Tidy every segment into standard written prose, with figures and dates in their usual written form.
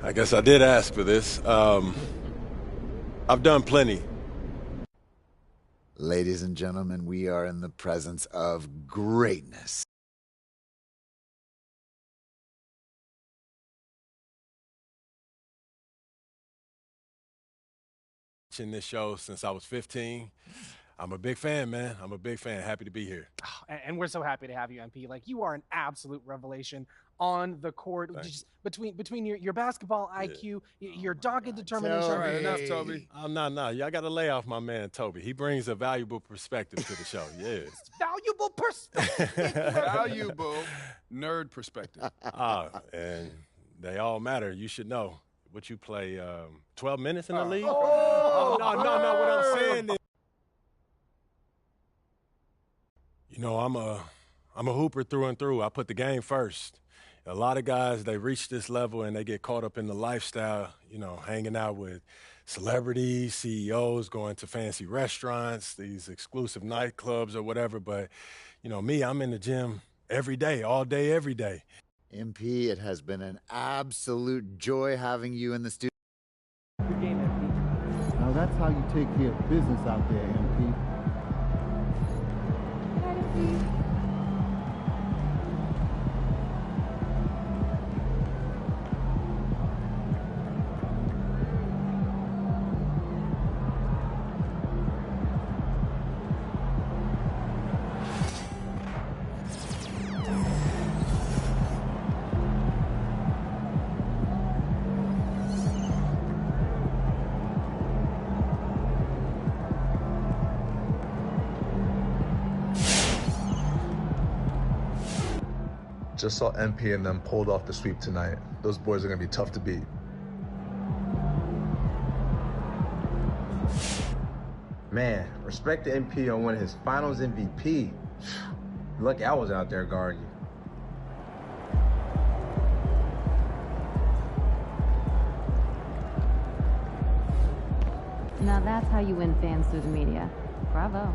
I guess I did ask for this. I've done plenty. Ladies and gentlemen, we are in the presence of greatness. Watching this show since I was 15. I'm a big fan, man. I'm a big fan. Happy to be here. Oh, and we're so happy to have you, MP. Like, you are an absolute revelation on the court. Just between your basketball IQ, your dogged determination. All right, enough, Toby. No. Y'all got to lay off my man, Toby. He brings a valuable perspective to the show. Yeah. Valuable perspective. Valuable nerd perspective. And they all matter. You should know. What you play, 12 minutes in the league? No. What I'm saying is, you know, I'm a hooper through and through. I put the game first. A lot of guys, they reach this level and they get caught up in the lifestyle, you know, hanging out with celebrities, CEOs, going to fancy restaurants, these exclusive nightclubs or whatever. But, you know, me, I'm in the gym every day, all day, every day. MP, it has been an absolute joy having you in the studio. Good game, MP. Now that's how you take care of business out there, MP. Just saw MP and them pulled off the sweep tonight. Those boys are gonna be tough to beat. Man, respect to MP on winning his finals MVP. Lucky I was out there guarding you. Now that's how you win fans through the media. Bravo.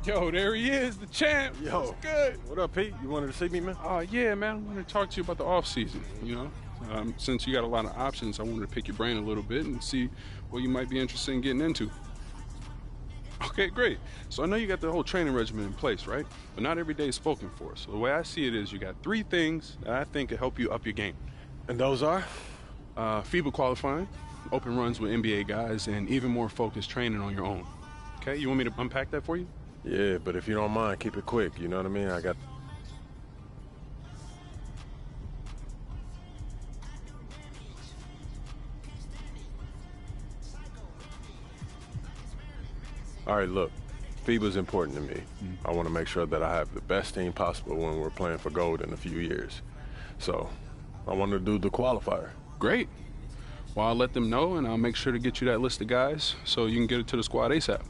Yo, there he is, the champ. Yo, what's good? What up, Pete? You wanted to see me, man? Yeah, man. I wanted to talk to you about the off season. You know, since you got a lot of options, I wanted to pick your brain a little bit and see what you might be interested in getting into. Okay, great. So I know you got the whole training regimen in place, right? But not every day is spoken for. So the way I see it is you got 3 things that I think can help you up your game. And those are? FIBA qualifying, open runs with NBA guys, and even more focused training on your own. Okay, you want me to unpack that for you? Yeah, but if you don't mind, keep it quick. You know what I mean? I got... All right, look, FIBA's important to me. I want to make sure that I have the best team possible when we're playing for gold in a few years. So I want to do the qualifier. Great. Well, I'll let them know, and I'll make sure to get you that list of guys so you can get it to the squad ASAP.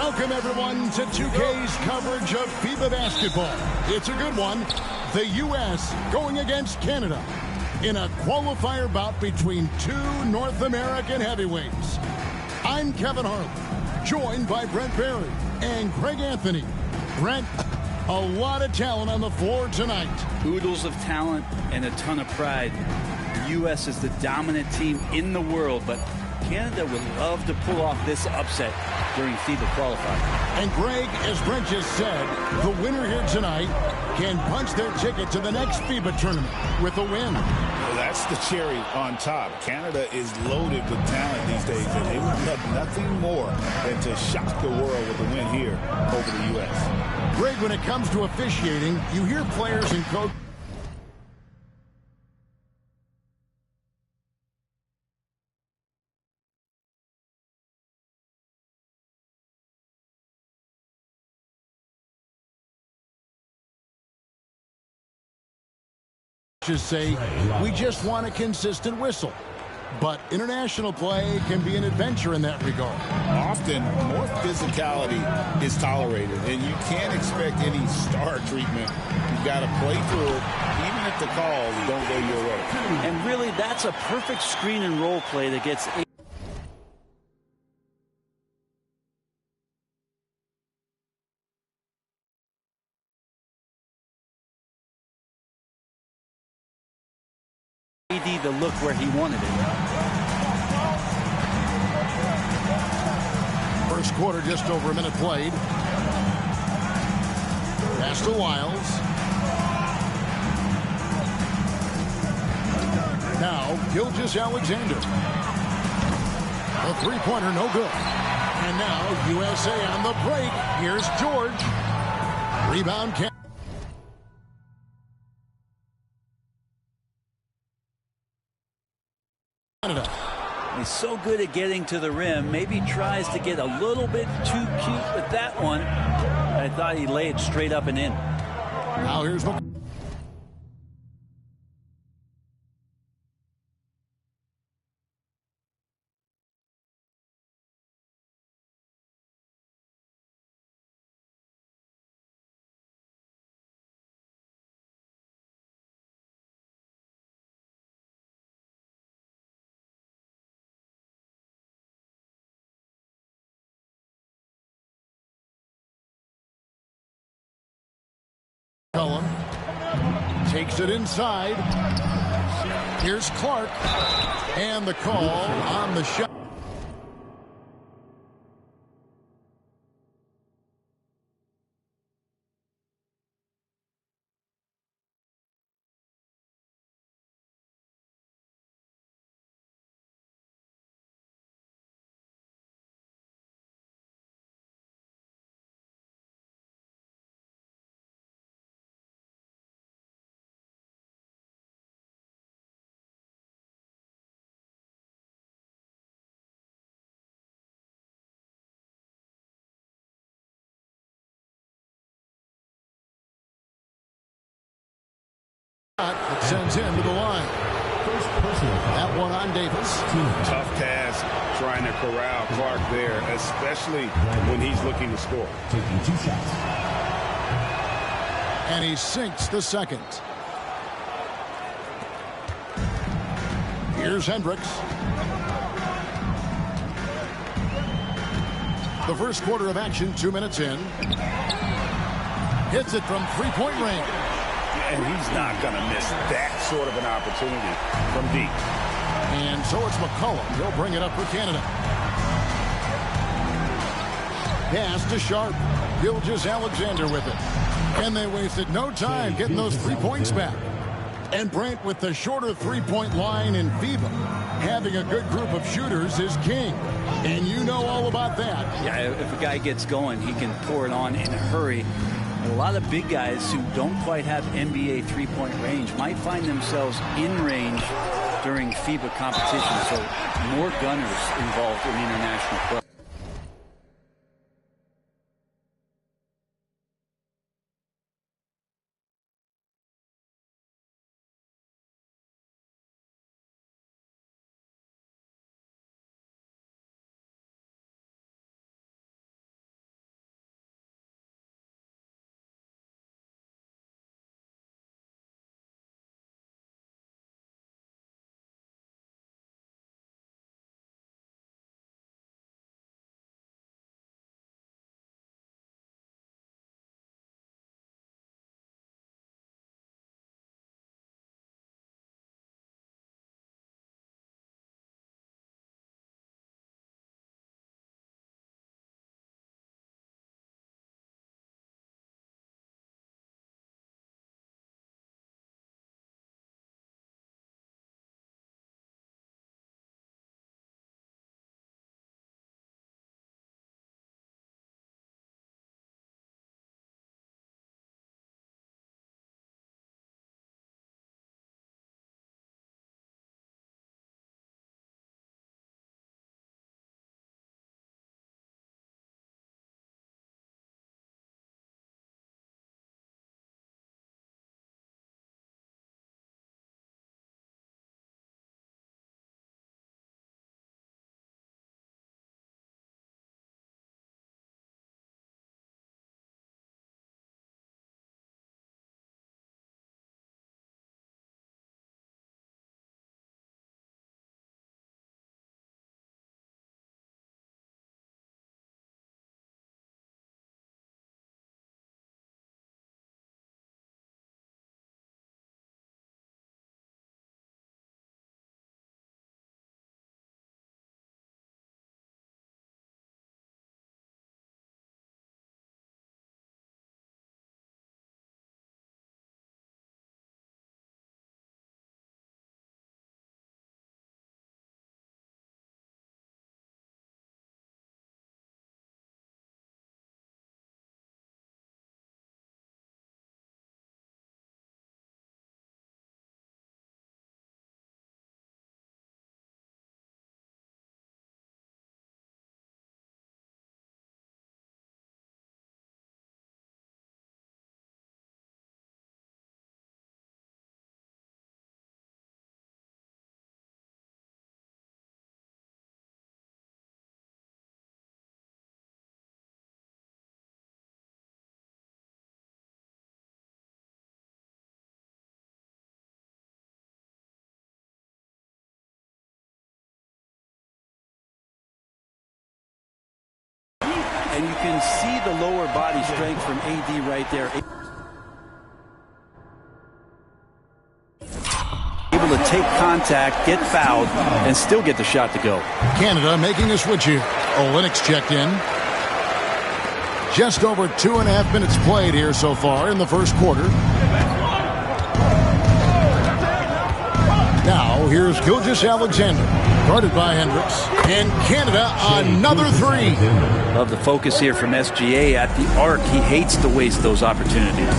Welcome, everyone, to 2K's coverage of FIBA basketball. It's a good one. The U.S. going against Canada in a qualifier bout between two North American heavyweights. I'm Kevin Harlan, joined by Brent Barry and Greg Anthony. Brent, a lot of talent on the floor tonight. Oodles of talent and a ton of pride. The U.S. is the dominant team in the world, but Canada would love to pull off this upset during FIBA qualifying. And Greg, as Brent just said, the winner here tonight can punch their ticket to the next FIBA tournament with a win. Well, that's the cherry on top. Canada is loaded with talent these days, and they would love nothing more than to shock the world with a win here over the U.S. Greg, when it comes to officiating, you hear players and coaches say, we just want a consistent whistle. But international play can be an adventure in that regard. Often, more physicality is tolerated, and you can't expect any star treatment. You've got to play through it, even if the calls don't go your way. And really, that's a perfect screen and roll play that gets AD to look where he wanted it. First quarter, just over a minute played. Pass to Wiles. Now, Gilgeous-Alexander. A three-pointer, no good. And now, USA on the break. Here's George. Rebound, Canada. He's so good at getting to the rim. Maybe tries to get a little bit too cute with that one. I thought he'd lay it straight up and in. Now here's what. Cullen takes it inside. Here's Clark. And the call on the shot. That sends him to the line. That one on Davis. Tough task trying to corral Clark there, especially when he's looking to score. Taking 2 shots. And he sinks the second. Here's Hendricks. The first quarter of action, 2 minutes in. Hits it from three-point range. And he's not going to miss that sort of an opportunity from deep. And so it's McCollum. He'll bring it up for Canada. Pass to Sharp. Gilgeous-Alexander with it. And they wasted no time getting those 3 points back. And Brent, with the shorter three-point line in FIBA, having a good group of shooters is king. And you know all about that. Yeah, if a guy gets going, he can pour it on in a hurry. A lot of big guys who don't quite have NBA three-point range might find themselves in range during FIBA competition. So more gunners involved in international play. And you can see the lower body strength from AD right there. Able to take contact, get fouled, and still get the shot to go. Canada making a switch here. Olenek's checked in. Just over 2.5 minutes played here so far in the first quarter. Now, here's Gilgeous-Alexander, guarded by Hendricks. And Canada, another three. Love the focus here from SGA at the arc. He hates to waste those opportunities.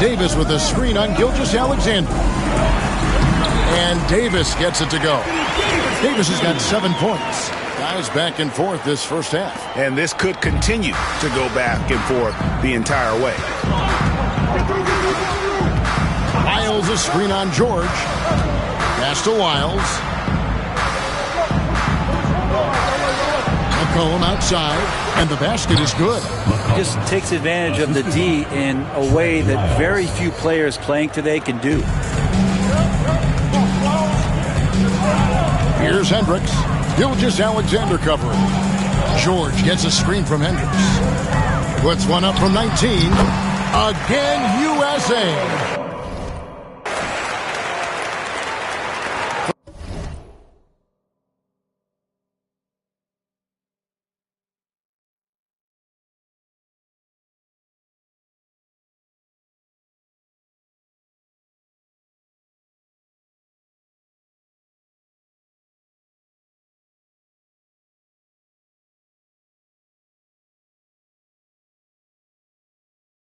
Davis with a screen on Gilgeous-Alexander. And Davis gets it to go. Davis has got 7 points. Guys back and forth this first half. And this could continue to go back and forth the entire way. Wiles a screen on George. Pass to Wiles. McCollum outside, and the basket is good. Just takes advantage of the D in a way that very few players playing today can do. Here's Hendricks. Gilgeous-Alexander covering. George gets a screen from Hendricks. Puts one up from 19. Again, USA.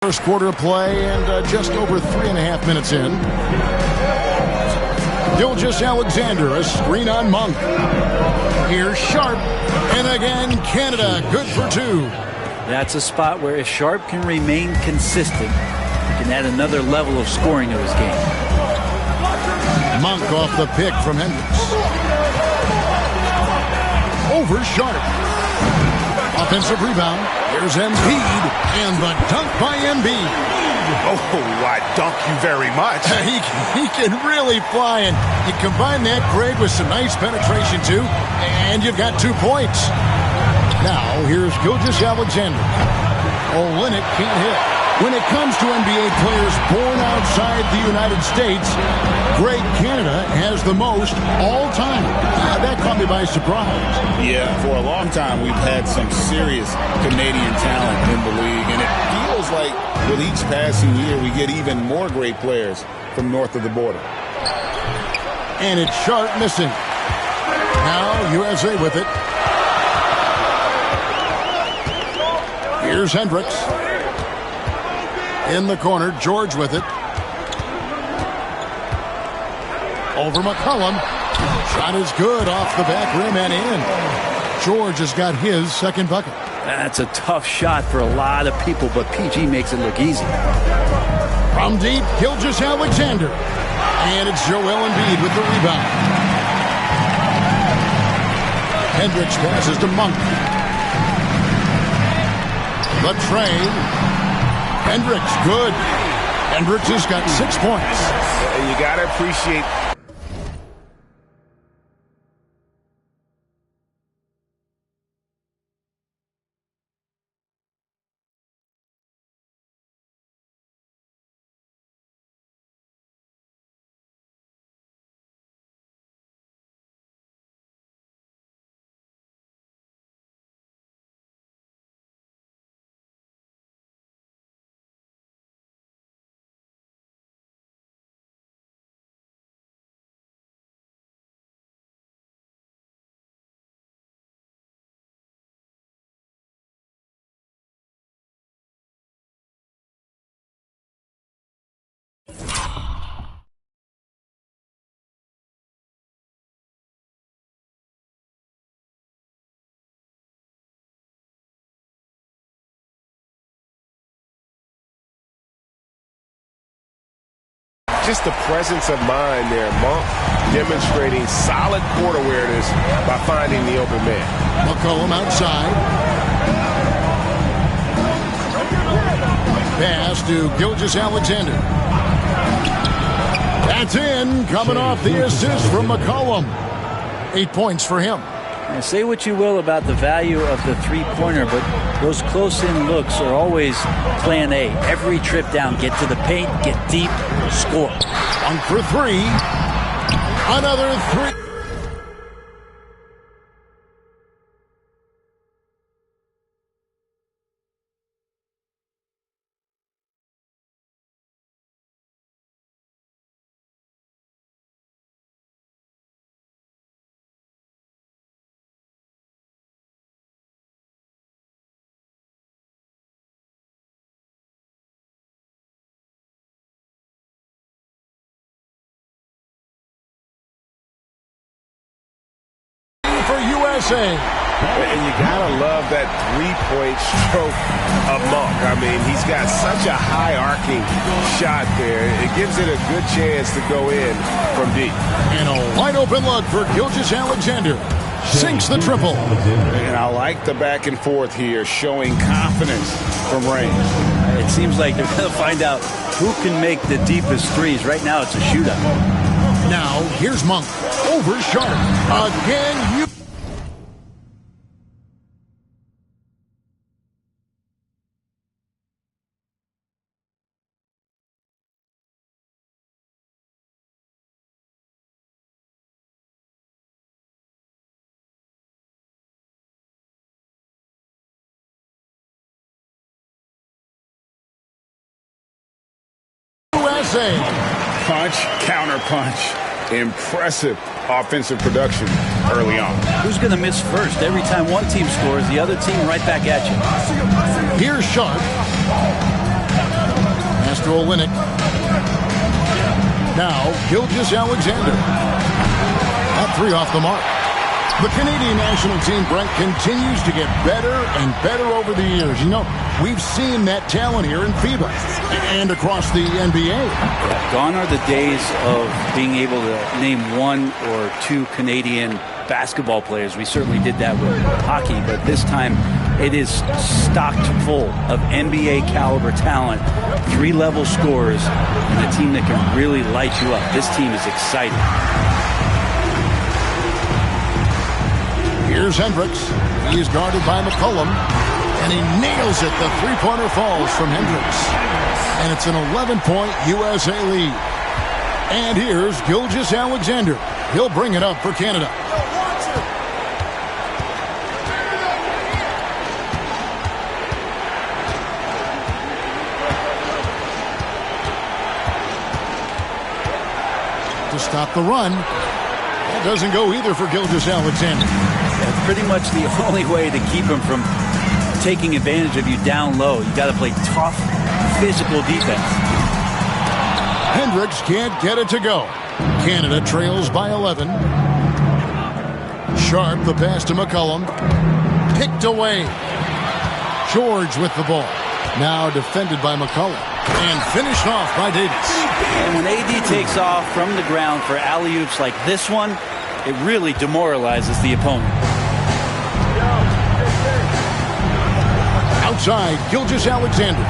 First quarter of play and just over 3.5 minutes in. Gilgeous-Alexander, a screen on Monk. Here's Sharp, and again Canada, good for 2. That's a spot where if Sharp can remain consistent, he can add another level of scoring to his game. Monk off the pick from Hendricks. Over Sharp. Offensive rebound. Here's Embiid, and the dunk by Embiid. Oh, I dunk you very much. He can really fly, and you combine that grade with some nice penetration, too, and you've got 2 points. Now, here's Gilgeous-Alexander. Olynyk can't hit. When it comes to NBA players born outside the United States, Great Canada has the most all time. That caught me by surprise. Yeah, for a long time we've had some serious Canadian talent in the league, and it feels like with each passing year we get even more great players from north of the border. And it's Sharp missing. Now USA with it. Here's Hendricks. In the corner, George with it. Over McCollum. Shot is good off the back rim and in. George has got his second bucket. That's a tough shot for a lot of people, but PG makes it look easy. From deep, Gilgeous-Alexander. And it's Joel Embiid with the rebound. Hendricks passes to Monk. The train. Hendricks, good. Hendricks has got 6 points. And you got to appreciate. Just the presence of mind there. Monk demonstrating solid court awareness by finding the open man. McCollum outside. Pass to Gilgeous-Alexander. That's in. Coming off the assist from McCollum. 8 points for him. Now, say what you will about the value of the three-pointer, but those close-in looks are always plan A. Every trip down, get to the paint, get deep, score. 1 for 3. Another 3. For USA. And you gotta love that three-point stroke of Monk. I mean, he's got such a high-arcing shot there. It gives it a good chance to go in from deep. And a wide-open look for Gilgeous-Alexander. Sinks the triple. And I like the back and forth here, showing confidence from range. It seems like they're going to find out who can make the deepest threes. Right now, it's a shootout. Now, here's Monk. Over Sharp. Again, you... USA. Punch, counter punch. Impressive offensive production early on. Who's going to miss first? Every time one team scores, the other team right back at you. Here's Sharp. Master Olynyk. Now, Gilgeous-Alexander. That 3 off the mark. The Canadian national team, Brent, continues to get better and better over the years. You know, we've seen that talent here in FIBA and across the NBA. Gone are the days of being able to name 1 or 2 Canadian basketball players. We certainly did that with hockey, but this time it is stocked full of NBA caliber talent, 3-level scorers, and a team that can really light you up. This team is exciting. Here's Hendricks. He's guarded by McCollum. And he nails it. The three-pointer falls from Hendricks. And it's an 11-point USA lead. And here's Gilgeous-Alexander. He'll bring it up for Canada. To stop the run. That doesn't go either for Gilgeous-Alexander. That's pretty much the only way to keep him from taking advantage of you down low. You got to play tough, physical defense. Hendricks can't get it to go. Canada trails by 11. Sharp, the pass to McCollum. Picked away. George with the ball. Now defended by McCollum. And finished off by Davis. And when AD takes off from the ground for alley-oops like this one, it really demoralizes the opponent. Outside, Gilgeous-Alexander.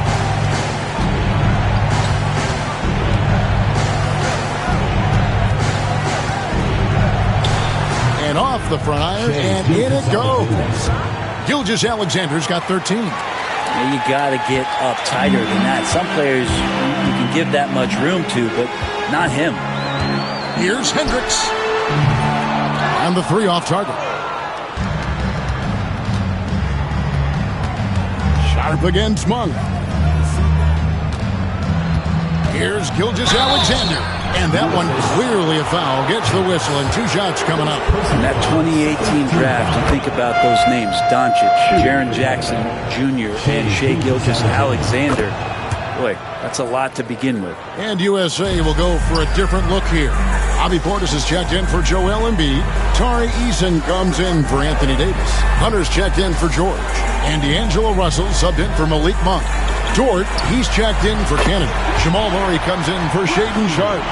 And off the front iron, and in it goes. Gilgeous-Alexander's got 13. You got to get up tighter than that. Some players you can give that much room to, but not him. Here's Hendricks. And the 3 off target. Sharp against Monk. Here's Gilgeous-Alexander. And that one clearly a foul. Gets the whistle, and 2 shots coming up. In that 2018 draft, you think about those names. Doncic, Jaren Jackson Jr., and Shai Gilgeous-Alexander. Boy, that's a lot to begin with. And USA will go for a different look here. Bobby Portis is checked in for Joel Embiid. Tari Eason comes in for Anthony Davis. Hunter's checked in for George. And D'Angelo Russell subbed in for Malik Monk. Dort, he's checked in for Canada. Jamal Murray comes in for Shaedon Sharpe.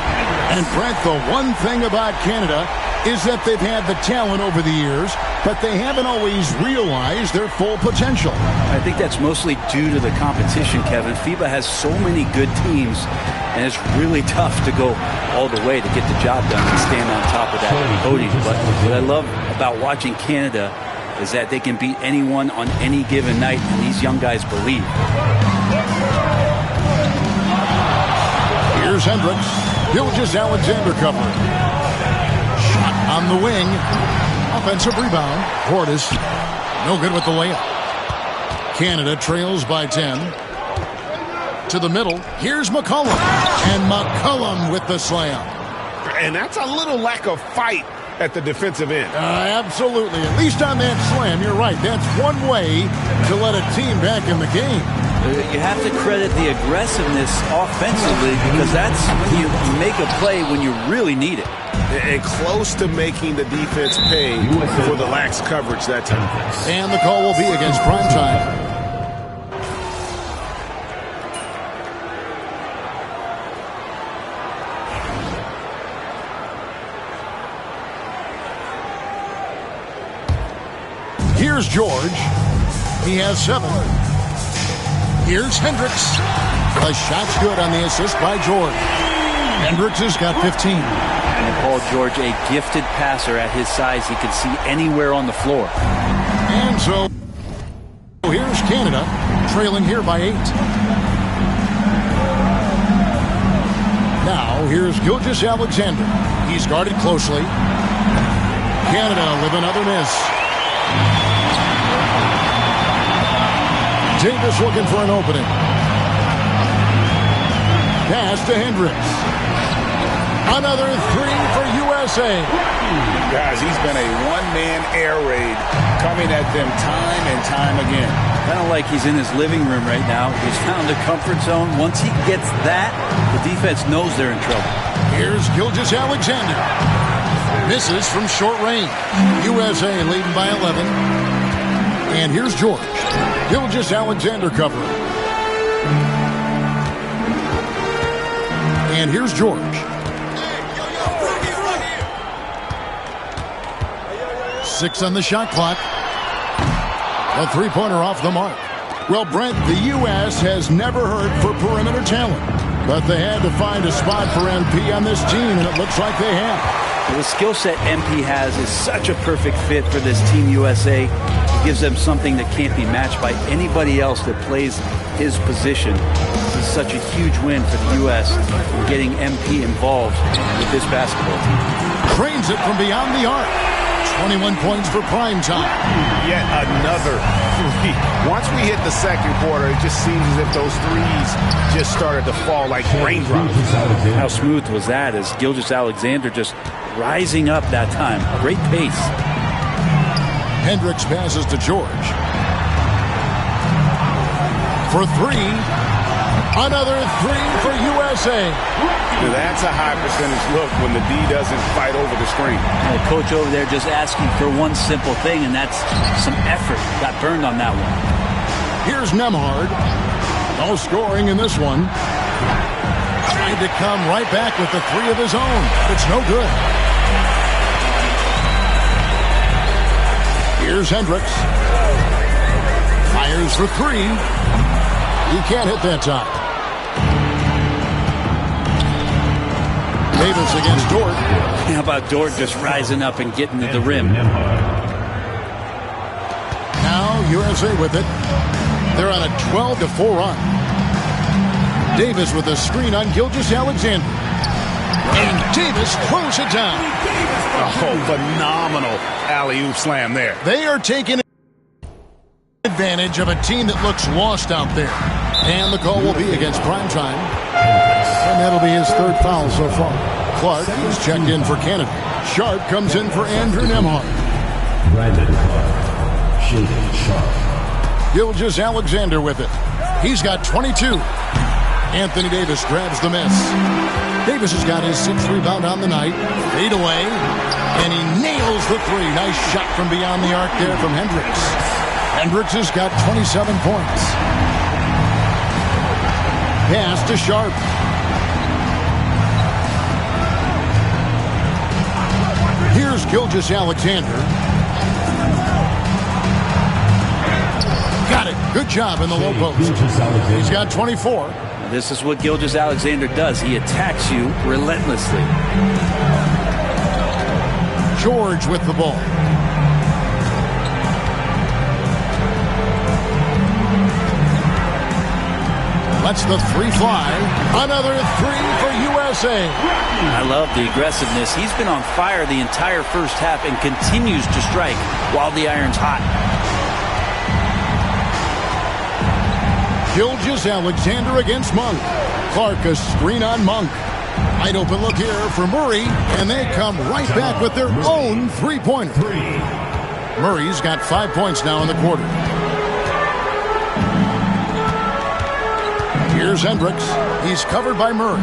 And Brent, the one thing about Canada, is that they've had the talent over the years, but they haven't always realized their full potential. I think that's mostly due to the competition, Kevin. FIBA has so many good teams, and it's really tough to go all the way to get the job done and stand on top of that podium. But what I love about watching Canada is that they can beat anyone on any given night, and these young guys believe. Here's Hendricks. Gilgeous-Alexander covering. Shot on the wing. Offensive rebound. Portis. No good with the layup. Canada trails by 10. To the middle. Here's McCollum. And McCollum with the slam. And that's a little lack of fight at the defensive end. Absolutely. At least on that slam, you're right. That's one way to let a team back in the game. You have to credit the aggressiveness offensively, because that's when you make a play when you really need it. And close to making the defense pay for the lax coverage that time. And the call will be against Primetime. Here's George. He has 7. Here's Hendricks. The shot's good on the assist by George. Hendricks has got 15. And Paul George, a gifted passer at his size. He can see anywhere on the floor. And so here's Canada, trailing here by 8. Now here's Gilgeous-Alexander. He's guarded closely. Canada with another miss. Davis looking for an opening. Pass to Hendricks. Another 3 for USA. Guys, he's been a one-man air raid coming at them time and time again. Kind of like he's in his living room right now. He's found a comfort zone. Once he gets that, the defense knows they're in trouble. Here's Gilgeous-Alexander. Misses from short range. USA leading by 11. And here's George. Gilgeous-Alexander covering. And here's George. Six on the shot clock. A three-pointer off the mark. Well, Brent, the U.S. has never hurt for perimeter talent, but they had to find a spot for MP on this team, and it looks like they have. The skill set MP has is such a perfect fit for this Team USA. It gives them something that can't be matched by anybody else that plays his position. This is such a huge win for the U.S. in getting MP involved with this basketball team. Trains it from beyond the arc. 21 points for prime time. Yet another 3. Once we hit the second quarter, it just seems as if those threes just started to fall like raindrops. How smooth was that as Gilgeous-Alexander just rising up that time. Great pace. Hendricks passes to George. For 3. Another 3 for USA. That's a high percentage look when the D doesn't fight over the screen. And the coach over there just asking for one simple thing, and that's some effort. Got burned on that one. Here's Nembhard. No scoring in this one. Tried to come right back with the 3 of his own. It's no good. Here's Hendricks. Fires for 3. He can't hit that time. Davis against Dort. How about Dort just rising up and getting to the rim? Now USA with it. They're on a 12-4 run. Davis with a screen on Gilgeous-Alexander. And Davis throws it down. Oh, phenomenal alley-oop slam there. They are taking advantage of a team that looks lost out there. And the call will be against Primetime. And that'll be his 3rd foul so far. Clark is checked in for Canada. Sharp comes in for Andrew Nembhard. Brandon Clark. Shaden Sharp. Gilgeous-Alexander with it. He's got 22. Anthony Davis grabs the miss. Davis has got his 6th rebound on the night. Fade away. And he nails the 3. Nice shot from beyond the arc there from Hendricks. Hendricks has got 27 points. Pass to Sharp. Here's Gilgeous-Alexander. Got it. Good job in the low post. He's got 24. This is what Gilgeous-Alexander does. He attacks you relentlessly. George with the ball. Lets the three fly. Another three for USA. I love the aggressiveness. He's been on fire the entire first half and continues to strike while the iron's hot. Gilgeous-Alexander against Monk. Clark a screen on Monk. Wide open look here for Murray, and they come right back with their own three-pointer. Murray's got 5 points now in the quarter. Here's Hendricks. He's covered by Murray.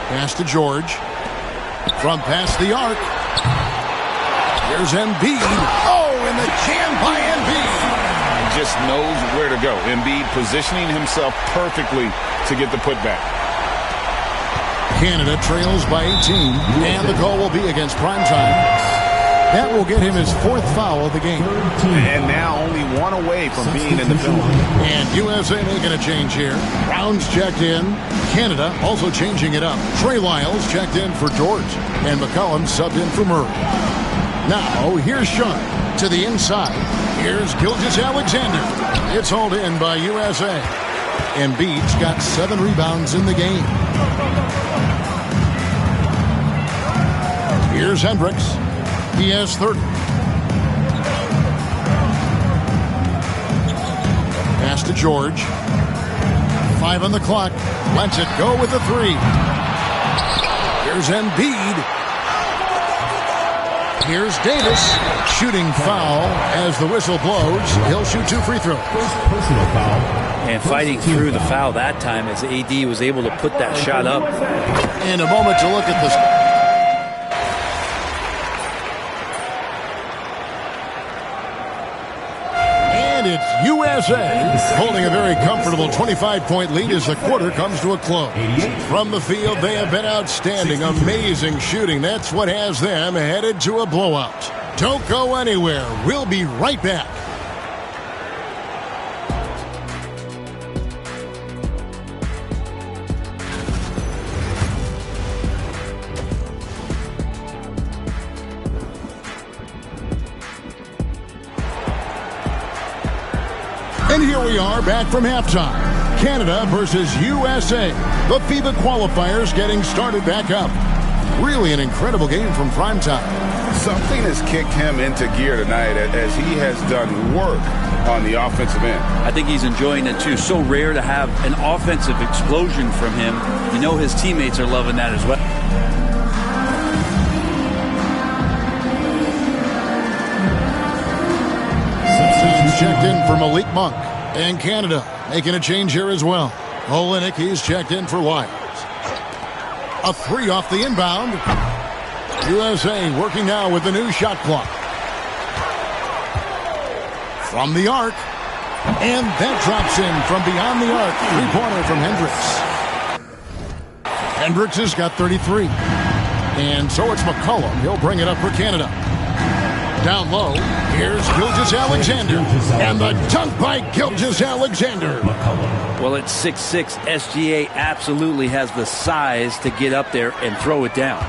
Pass to George. From past the arc. Here's Embiid. Oh, and the jam by Embiid. Just knows where to go. Embiid positioning himself perfectly to get the putback. Canada trails by 18, and the call will be against Primetime. That will get him his 4th foul of the game. And now only one away from being in the penalty. And USA making a change here. Brown's checked in. Canada also changing it up. Trey Lyles checked in for George, and McCollum subbed in for Murray. Now, here's Sean to the inside. Here's Gilgeous-Alexander. It's hauled in by USA. Embiid's got 7 rebounds in the game. Here's Hendricks. He has 30. Pass to George. 5 on the clock. Lets it go with the 3. Here's Embiid. Here's Davis. Shooting foul as the whistle blows. He'll shoot 2 free throws. Personal foul. And fighting through the foul that time as AD was able to put that shot up. And a moment to look at this. And it's USA holding a very comfortable 25-point lead as the quarter comes to a close. From the field, they have been outstanding. Amazing shooting. That's what has them headed to a blowout. Don't go anywhere. We'll be right back. And here we are back from halftime. Canada versus USA. The FIBA qualifiers getting started back up. Really an incredible game from Primetime. Something has kicked him into gear tonight as he has done work on the offensive end. I think he's enjoying it too. So rare to have an offensive explosion from him. You know his teammates are loving that as well. Checked in for Malik Monk. And Canada making a change here as well. Olynyk, he's checked in for Lyles. A 3 off the inbound. USA working now with the new shot clock. From the arc. And that drops in from beyond the arc. 3-pointer from Hendricks. Hendricks has got 33. And so it's McCollum. He'll bring it up for Canada. Down low, here's Gilgeous-Alexander. And the dunk by Gilgeous-Alexander. Well, at 6'6", SGA absolutely has the size to get up there and throw it down.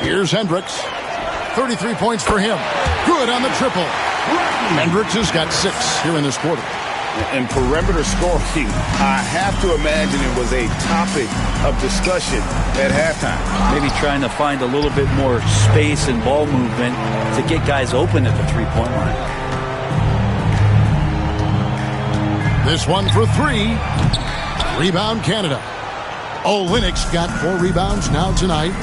Here's Hendricks. 33 points for him. Good on the triple. Hendricks has got 6 here in this quarter. And perimeter scoring, I have to imagine it was a topic of discussion at halftime. Maybe trying to find a little bit more space and ball movement to get guys open at the three-point line. This one for 3. Rebound Canada. Olynyk's got 4 rebounds now tonight.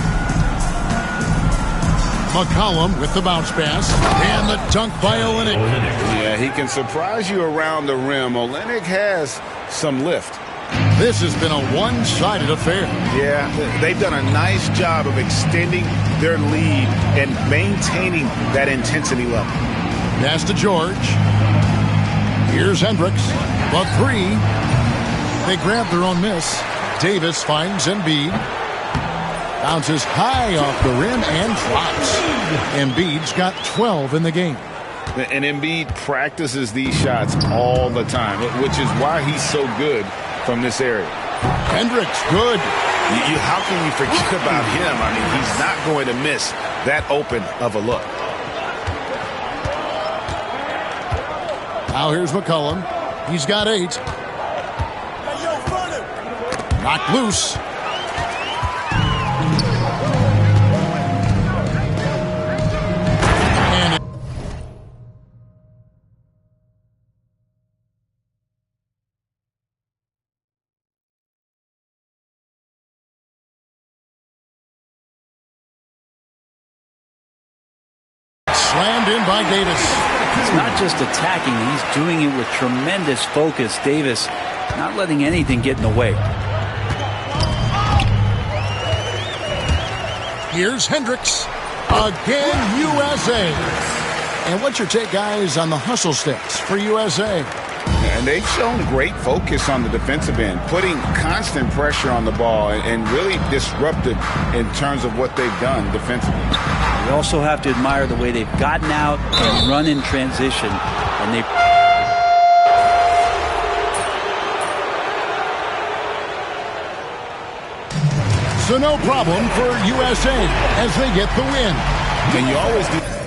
McCollum with the bounce pass. And the dunk by Olynyk. Yeah, he can surprise you around the rim. Olynyk has some lift. This has been a one-sided affair. Yeah, they've done a nice job of extending their lead and maintaining that intensity level. Pass to George. Here's Hendricks. The three. They grab their own miss. Davis finds Embiid. Bounces high off the rim and drops. Embiid's got 12 in the game. And Embiid practices these shots all the time, which is why he's so good from this area. Hendricks, good. How can you forget about him? I mean, he's not going to miss that open of a look. Now here's McCollum. He's got 8. Knocked loose. Slammed in by Davis. He's not just attacking, he's doing it with tremendous focus. Davis not letting anything get in the way. Here's Hendricks. Again, USA. And what's your take, guys, on the hustle stats for USA? And they've shown great focus on the defensive end, putting constant pressure on the ball and really disruptive in terms of what they've done defensively. You also have to admire the way they've gotten out and run in transition. And they... So no problem for USA as they get the win. And you always do.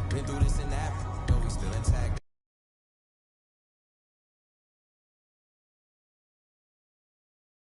Been through this and that.